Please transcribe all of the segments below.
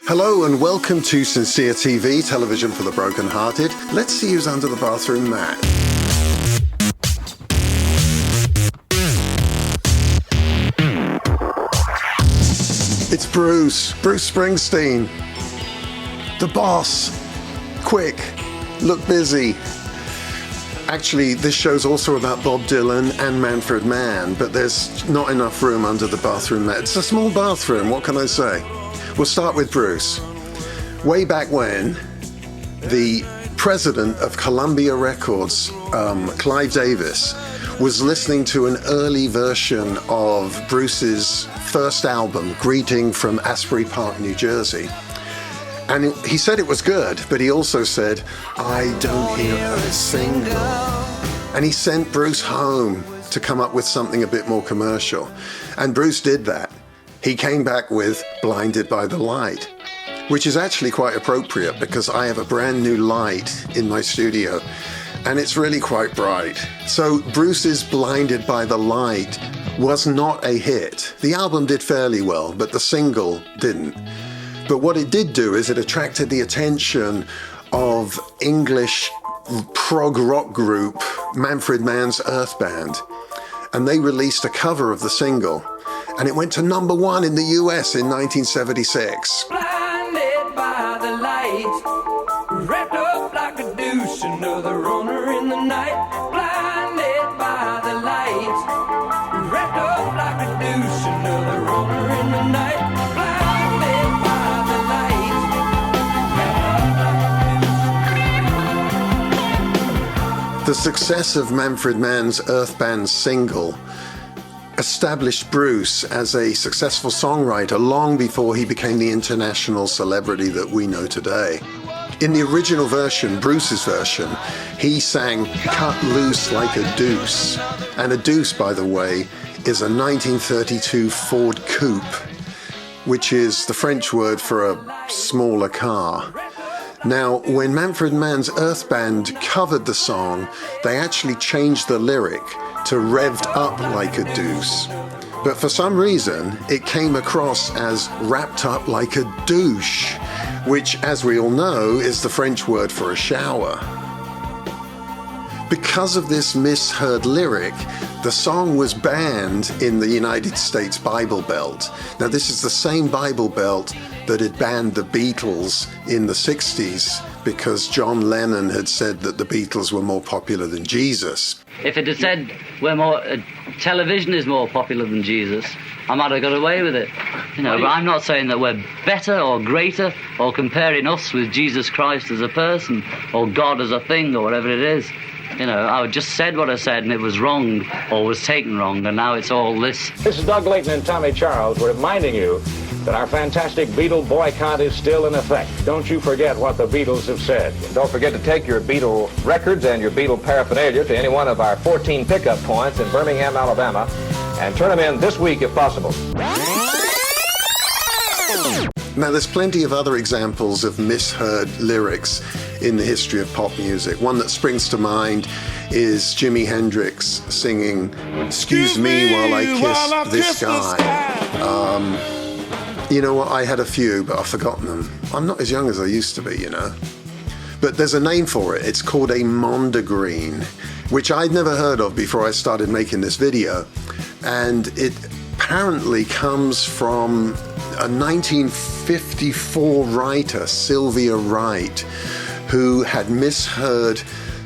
Hello and welcome to Sincere TV, television for the broken-hearted. Let's see who's under the bathroom mat. It's Bruce Springsteen. The boss. Quick, look busy. Actually, this show's also about Bob Dylan and Manfred Mann, but there's not enough room under the bathroom mat. It's a small bathroom, what can I say? We'll start with Bruce. Way back when, the president of Columbia Records, Clive Davis, was listening to an early version of Bruce's first album, Greeting from Asbury Park, New Jersey. And he said it was good, but he also said, I don't hear a single. And he sent Bruce home to come up with something a bit more commercial. And Bruce did that. He came back with Blinded by the Light, which is actually quite appropriate because I have a brand new light in my studio and it's really quite bright. So Bruce's Blinded by the Light was not a hit. The album did fairly well, but the single didn't. But what it did do is it attracted the attention of English prog rock group Manfred Mann's Earth Band, and they released a cover of the single. And it went to number one in the US in 1976. Blinded by the light, wrapped up like a douche, another runner in the night. Blinded by the light, wrapped up like a douche, another runner in the night. Blinded by the light, wrapped up like a douche. The success of Manfred Mann's Earth Band single established Bruce as a successful songwriter long before he became the international celebrity that we know today. In the original version, Bruce's version, he sang Cut Loose Like a Deuce. And a deuce, by the way, is a 1932 Ford Coupe, which is the French word for a smaller car. Now, when Manfred Mann's Earth Band covered the song, they actually changed the lyric to revved up like a deuce. But for some reason, it came across as wrapped up like a douche, which, as we all know, is the French word for a shower. Because of this misheard lyric, the song was banned in the United States Bible Belt. Now, this is the same Bible Belt that had banned the Beatles in the 60s because John Lennon had said that the Beatles were more popular than Jesus. If it had said television is more popular than Jesus, I might have got away with it. But I'm not saying that we're better or greater or comparing us with Jesus Christ as a person or God as a thing or whatever it is. I just said what I said and it was wrong or was taken wrong, and now it's all this. This is Doug Layton and Tommy Charles. We're reminding you that our fantastic Beatle boycott is still in effect. Don't you forget what the Beatles have said. Don't forget to take your Beatle records and your Beatle paraphernalia to any one of our 14 pickup points in Birmingham, Alabama, and turn them in this week if possible. Now, there's plenty of other examples of misheard lyrics in the history of pop music. One that springs to mind is Jimi Hendrix singing, "Excuse me while I kiss this guy." You know what, I had a few, but I've forgotten them. I'm not as young as I used to be, But there's a name for it. It's called a Mondegreen, which I'd never heard of before I started making this video. And it apparently comes from a 1954 writer, Sylvia Wright, who had misheard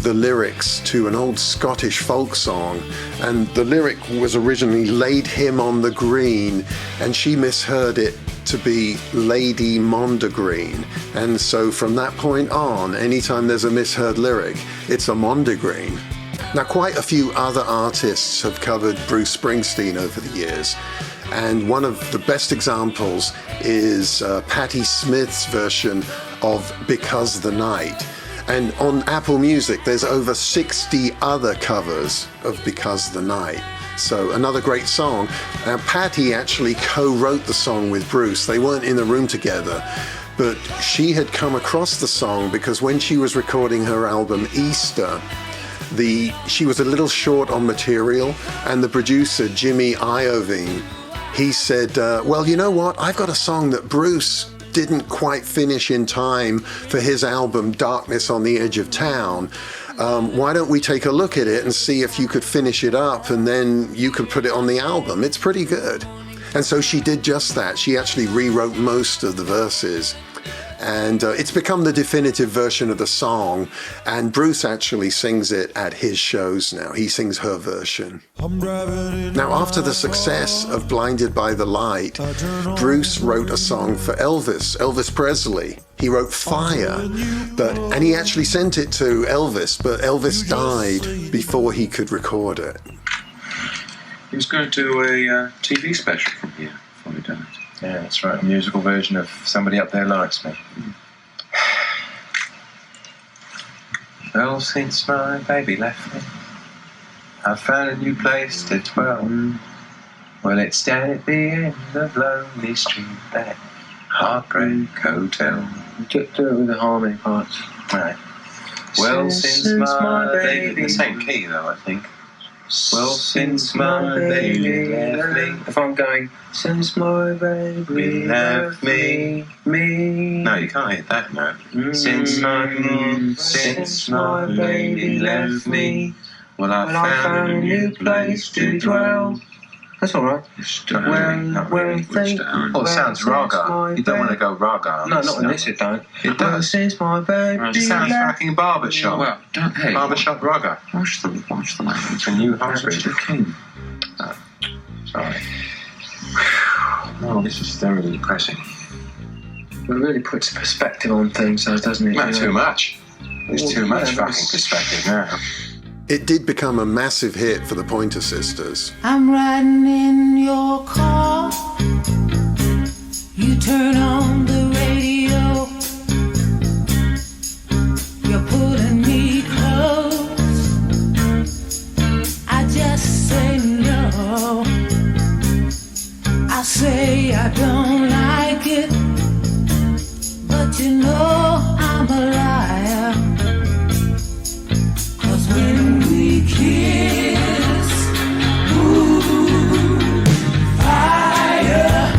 the lyrics to an old Scottish folk song, and the lyric was originally "Laid him on the green," and she misheard it to be Lady Mondegreen. And so from that point on, anytime there's a misheard lyric, it's a Mondegreen. Now, quite a few other artists have covered Bruce Springsteen over the years, and one of the best examples is Patti Smith's version of Because the Night. And on Apple Music, there's over 60 other covers of Because the Night. So another great song. Now, Patti actually co-wrote the song with Bruce. They weren't in the room together, but she had come across the song because when she was recording her album Easter, she was a little short on material, and the producer, Jimmy Iovine, he said, well, you know what? I've got a song that Bruce didn't quite finish in time for his album Darkness on the Edge of Town. Why don't we take a look at it and see if you could finish it up, and then you could put it on the album. It's pretty good. And so she did just that. She actually rewrote most of the verses. And it's become the definitive version of the song, and Bruce actually sings it at his shows now. He sings her version. Now, after the success of Blinded by the Light, Bruce wrote a song for Elvis Presley. He wrote Fire, and he actually sent it to Elvis, but Elvis died before he could record it. He was going to do a TV special from here before he died. Yeah, that's right, a musical version of Somebody Up There Likes Me. Well, since my baby left me, I've found a new place to dwell. Well, it's down at the end of Lonely Street, that Heartbreak Hotel. Do it with the harmony parts. Right. Well, since my baby... The same key, though, I think. Well, since my baby left me. If I'm going, since my baby left me. No, you can't hit that note. Since my baby left me. Well, I found a new place to dwell. That's all right. Oh, it sounds raga. You don't want to go raga. No, not in this, it don't. It does. Since my baby It sounds fucking barbershop. Well, don't, hey. Barbershop raga. Watch the language. It's a new hybrid. Mr. King. Oh, sorry. Oh, this is thoroughly depressing. It really puts perspective on things, though, doesn't it? Not too much. There's too much fucking perspective now. It did become a massive hit for the Pointer Sisters. I'm riding in your car. You turn on the radio. You're pulling me close. I just say no. I say I don't like it, but you know I'm a liar. 'Cause when we kiss, ooh, fire.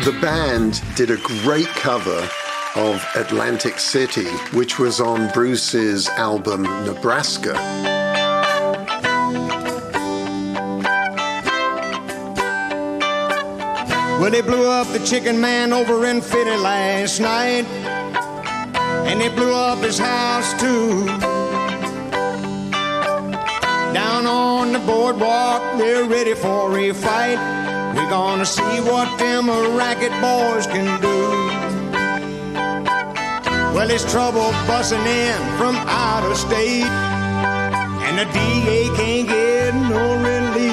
The band did a great cover of Atlantic City, which was on Bruce's album Nebraska. Well, they blew up the Chicken Man over in Philly last night, and they blew up his house too. Down on the boardwalk, they're ready for a fight. We're gonna see what them racket boys can do. Well, there's trouble busting in from out of state, and the DA can't get no relief.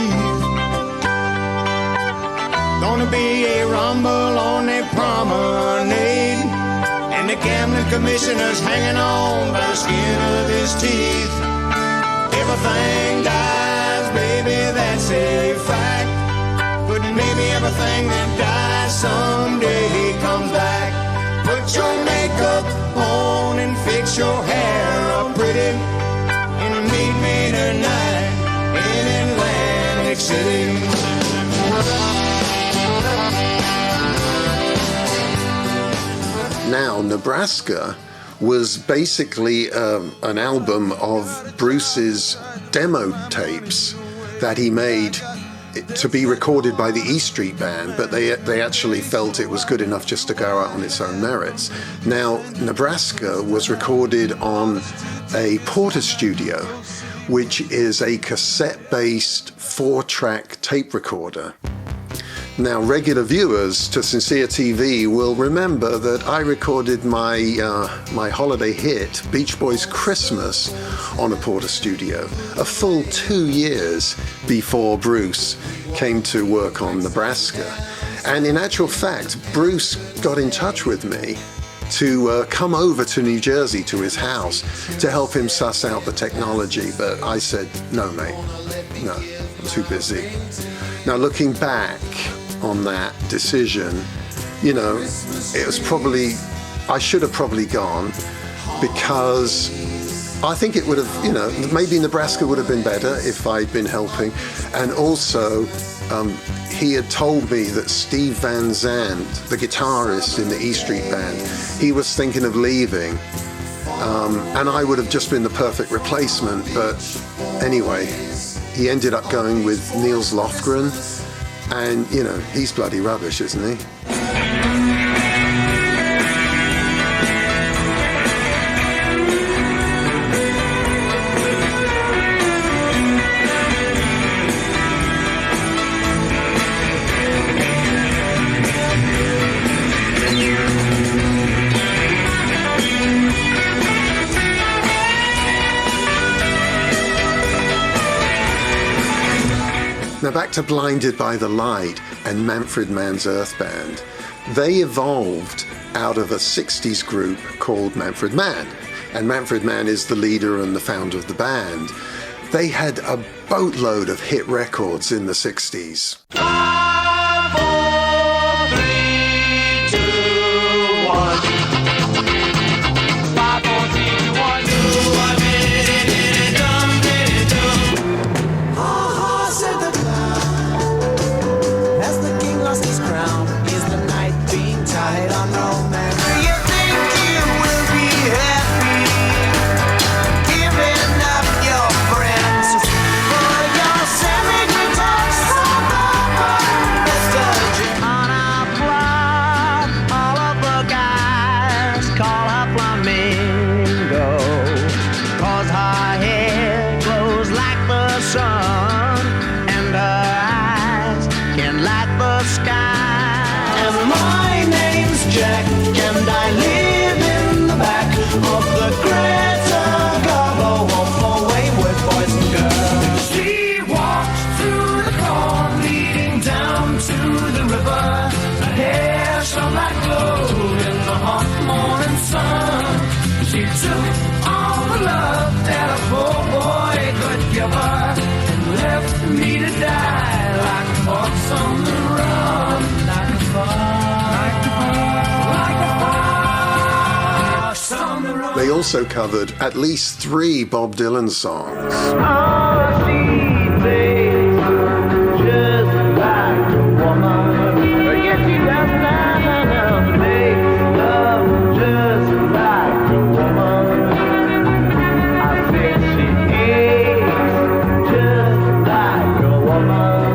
Gonna be a rumble on the promenade, and the gambling commissioner's hanging on by the skin of his teeth. Everything dies, baby, that's a fact. But maybe everything that dies someday comes back. Put your makeup on and fix your hair up pretty, and meet me tonight in Atlantic City. Now, Nebraska was basically an album of Bruce's demo tapes that he made to be recorded by the E Street Band, but they actually felt it was good enough just to go out on its own merits. Now, Nebraska was recorded on a Portastudio, which is a cassette-based 4-track tape recorder. Now, regular viewers to Sincere TV will remember that I recorded my holiday hit, Beach Boys' Christmas, on a Portastudio, a full 2 years before Bruce came to work on Nebraska. And in actual fact, Bruce got in touch with me to come over to New Jersey to his house to help him suss out the technology, but I said, no, mate, no, I'm too busy. Now, looking back on that decision, you know, it was probably, I should have probably gone, because I think it would have, you know, maybe Nebraska would have been better if I'd been helping. And also, he had told me that Steve Van Zandt, the guitarist in the E Street Band, he was thinking of leaving, and I would have just been the perfect replacement. But anyway, he ended up going with Nils Lofgren, and you know, he's bloody rubbish, isn't he? Now back to Blinded by the Light and Manfred Mann's Earth Band. They evolved out of a 60s group called Manfred Mann. And Manfred Mann is the leader and the founder of the band. They had a boatload of hit records in the 60s. 5, 4, 3, 2, 1. 5, 4, 3, 2, 1. Do I did it, dum, did it, dum. Ha ha, said the clown. As the king lost his crown, is the night being tied on romance? Do you think you will be happy giving up your friends for your semi-detached suburban nostalgia? On our club, all of the guys call her Flamingo, 'cause her hair glows like the sun and her eyes can light the sky. And my name's Jack, and I live in the back of the Greta Garbo home for wayward boys and girls. She walks through the corn leading down to the river. Her hair shone like gold in the hot morning sun. She took all the love that a poor boy could give her and left me to die like a fox on the run, like a fox on the run. They also covered at least 3 Bob Dylan songs. Oh, she tastes just like a woman. Yes, she does now. Makes love just like a woman. I said she is just like a woman,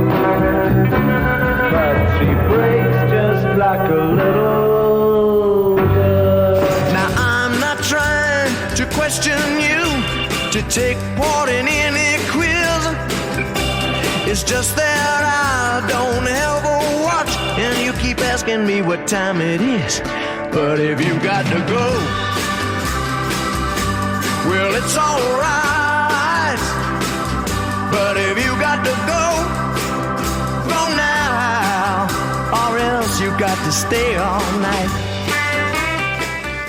but she breaks just like a little girl. Now I'm not trying to question you, to take part in any quiz. It's just that I don't ever watch, and you keep asking me what time it is. But if you got to go, well, it's alright. But if you got to go, go now, or else you got to stay all night.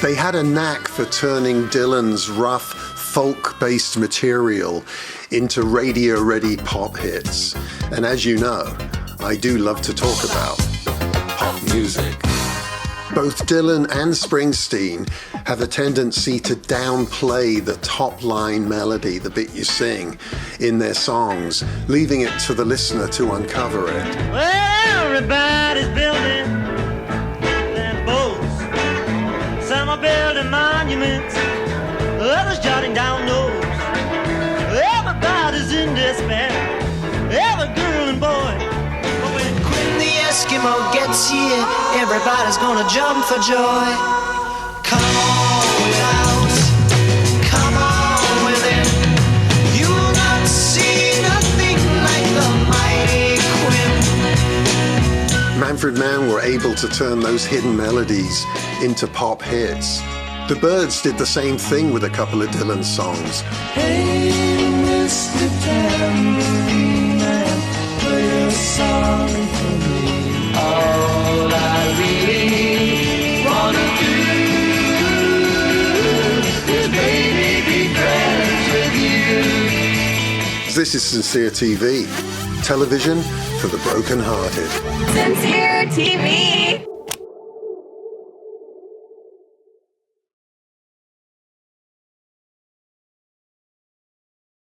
They had a knack for turning Dylan's rough, folk-based material into radio-ready pop hits. And as you know, I do love to talk about pop music. Both Dylan and Springsteen have a tendency to downplay the top-line melody, the bit you sing, in their songs, leaving it to the listener to uncover it. Well, everybody's building their boats. Some are building monuments, others jotting down notes. Everybody's in despair, every girl and boy. But when Quinn the Eskimo gets here, everybody's gonna jump for joy. Come on without, come on with it. You'll not see nothing like the mighty Quinn. Manfred Mann were able to turn those hidden melodies into pop hits. The Byrds did the same thing with a couple of Dylan songs. Hey, Mr. Tambourine Man, play a song for me. All I really wanna do is baby be friends with you. This is Sincere TV, television for the broken-hearted. Sincere TV.